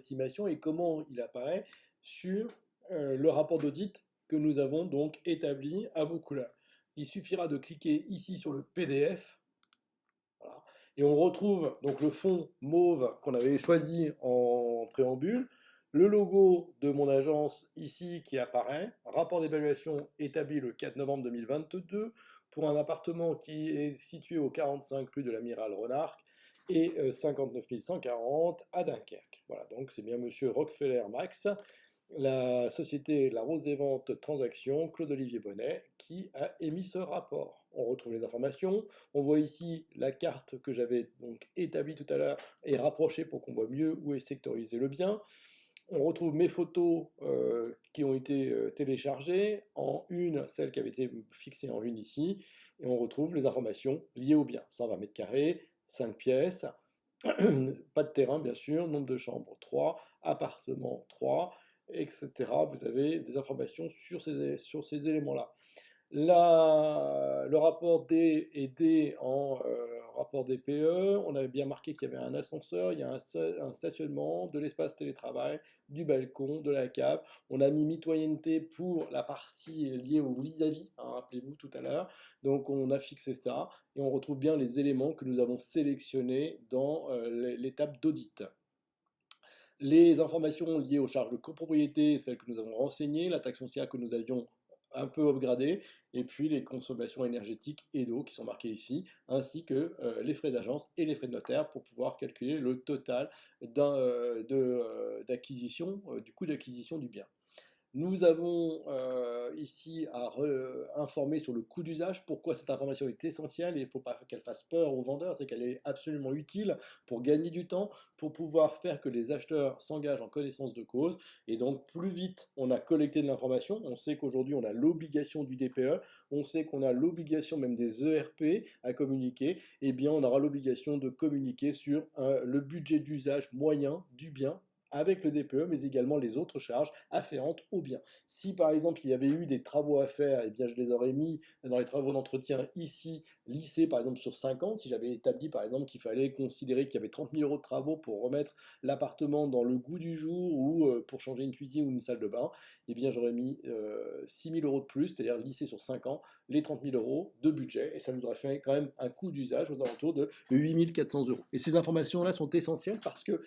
estimation et comment il apparaît sur le rapport d'audit que nous avons donc établi à vos couleurs. Il suffira de cliquer ici sur le PDF, voilà, et on retrouve donc le fond mauve qu'on avait choisi en préambule, le logo de mon agence ici qui apparaît, rapport d'évaluation établi le 4 novembre 2022 pour un appartement qui est situé au 45 rue de l'Amiral Renard et 59 140 à Dunkerque. Voilà, donc c'est bien monsieur Rockefeller Max, la société La Rose des Ventes Transactions, Claude-Olivier Bonnet, qui a émis ce rapport. On retrouve les informations. On voit ici la carte que j'avais donc établie tout à l'heure et rapprochée pour qu'on voit mieux où est sectorisé le bien. On retrouve mes photos qui ont été téléchargées en une, celle qui avait été fixée en une ici, et on retrouve les informations liées au bien. 120 mètres carrés, 5 pièces, pas de terrain bien sûr, nombre de chambres 3, appartement 3, etc. Vous avez des informations sur ces éléments-là. Le rapport D est D en rapport DPE. On avait bien marqué qu'il y avait un ascenseur, il y a un stationnement, de l'espace télétravail, du balcon, de la cave. On a mis mitoyenneté pour la partie liée au vis-à-vis, hein, rappelez-vous tout à l'heure. Donc on a fixé ça et on retrouve bien les éléments que nous avons sélectionnés dans l'étape d'audit. Les informations liées aux charges de copropriété, celles que nous avons renseignées, la taxe foncière que nous avions un peu upgradée, et puis les consommations énergétiques et d'eau qui sont marquées ici, ainsi que les frais d'agence et les frais de notaire pour pouvoir calculer le total d'acquisition, du coût d'acquisition du bien. Nous avons ici à informer sur le coût d'usage, pourquoi cette information est essentielle, et il ne faut pas qu'elle fasse peur aux vendeurs, c'est qu'elle est absolument utile pour gagner du temps, pour pouvoir faire que les acheteurs s'engagent en connaissance de cause, et donc plus vite on a collecté de l'information, on sait qu'aujourd'hui on a l'obligation du DPE, on sait qu'on a l'obligation même des ERP à communiquer, et bien on aura l'obligation de communiquer sur le budget d'usage moyen du bien, avec le DPE, mais également les autres charges afférentes au bien. Si par exemple il y avait eu des travaux à faire, eh bien je les aurais mis dans les travaux d'entretien ici, lissés par exemple sur 5 ans. Si j'avais établi par exemple qu'il fallait considérer qu'il y avait 30 000 euros de travaux pour remettre l'appartement dans le goût du jour ou pour changer une cuisine ou une salle de bain, eh bien j'aurais mis 6 000 euros de plus, c'est-à-dire lissé sur 5 ans, les 30 000 euros de budget, et ça nous aurait fait quand même un coût d'usage aux alentours de 8 400 euros. Et ces informations-là sont essentielles parce que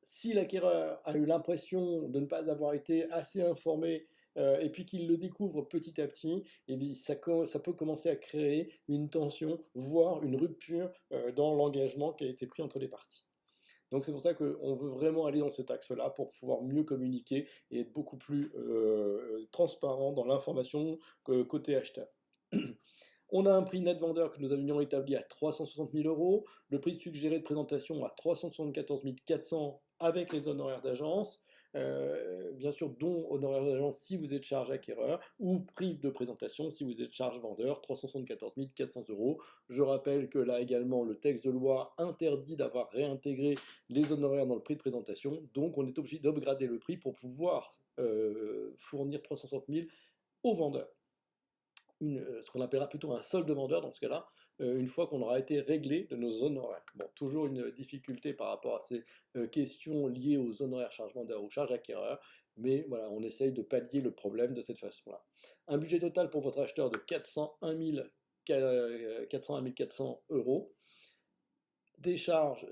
si l'acquéreur a eu l'impression de ne pas avoir été assez informé et puis qu'il le découvre petit à petit, eh bien, ça peut commencer à créer une tension, voire une rupture dans l'engagement qui a été pris entre les parties. Donc c'est pour ça qu'on veut vraiment aller dans cet axe-là pour pouvoir mieux communiquer et être beaucoup plus transparent dans l'information côté acheteur. On a un prix net vendeur que nous avions établi à 360 000 euros, le prix suggéré de présentation à 374 400 avec les honoraires d'agence, bien sûr dont honoraires d'agence si vous êtes charge acquéreur, ou prix de présentation si vous êtes charge vendeur, 374 400 euros. Je rappelle que là également le texte de loi interdit d'avoir réintégré les honoraires dans le prix de présentation, donc on est obligé d'upgrader le prix pour pouvoir fournir 360 000 aux vendeurs. Ce qu'on appellera plutôt un solde de vendeur dans ce cas-là, une fois qu'on aura été réglé de nos honoraires. Bon, toujours une difficulté par rapport à ces questions liées aux honoraires charge vendeur ou charge acquéreur, mais voilà, on essaye de pallier le problème de cette façon-là. Un budget total pour votre acheteur de 401 400 euros, des charges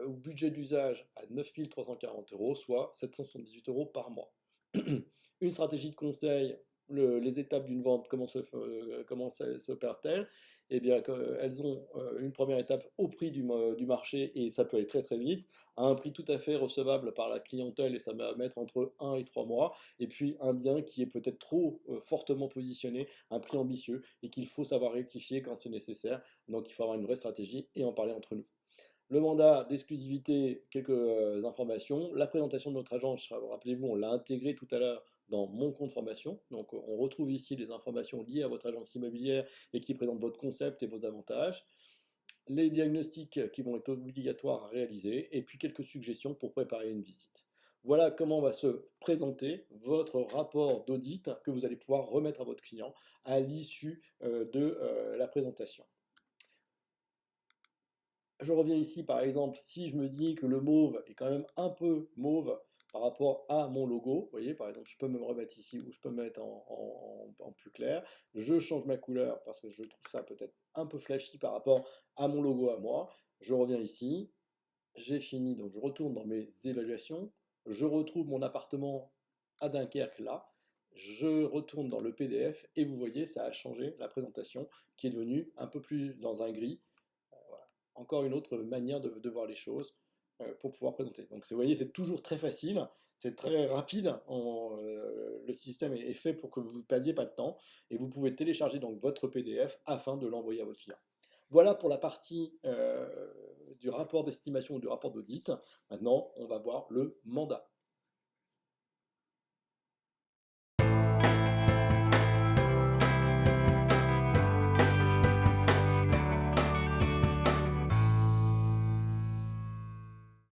au budget d'usage à 9 340 euros, soit 778 euros par mois. Une stratégie de conseil, les étapes d'une vente, comment s'opèrent-elles? Eh bien, elles ont une première étape au prix du marché, et ça peut aller très très vite, à un prix tout à fait recevable par la clientèle, et ça va mettre entre 1 et 3 mois, et puis un bien qui est peut-être trop fortement positionné, un prix ambitieux, et qu'il faut savoir rectifier quand c'est nécessaire, donc il faut avoir une vraie stratégie et en parler entre nous. Le mandat d'exclusivité, quelques informations. La présentation de notre agence, rappelez-vous, on l'a intégré tout à l'heure dans mon compte formation. Donc on retrouve ici les informations liées à votre agence immobilière et qui présentent votre concept et vos avantages. Les diagnostics qui vont être obligatoires à réaliser et puis quelques suggestions pour préparer une visite. Voilà comment va se présenter votre rapport d'audit que vous allez pouvoir remettre à votre client à l'issue de la présentation. Je reviens ici, par exemple, si je me dis que le mauve est quand même un peu mauve par rapport à mon logo, vous voyez, par exemple, je peux me remettre ici ou je peux me mettre en plus clair. Je change ma couleur parce que je trouve ça peut-être un peu flashy par rapport à mon logo à moi. Je reviens ici, j'ai fini, donc je retourne dans mes évaluations, je retrouve mon appartement à Dunkerque là, je retourne dans le PDF et vous voyez, ça a changé la présentation qui est devenue un peu plus dans un gris. Voilà. Encore une autre manière de voir les choses pour pouvoir présenter. Donc vous voyez, c'est toujours très facile, c'est très rapide. Le système est fait pour que vous ne perdiez pas de temps et vous pouvez télécharger donc votre PDF afin de l'envoyer à votre client. Voilà pour la partie du rapport d'estimation ou du rapport d'audit. Maintenant, on va voir le mandat.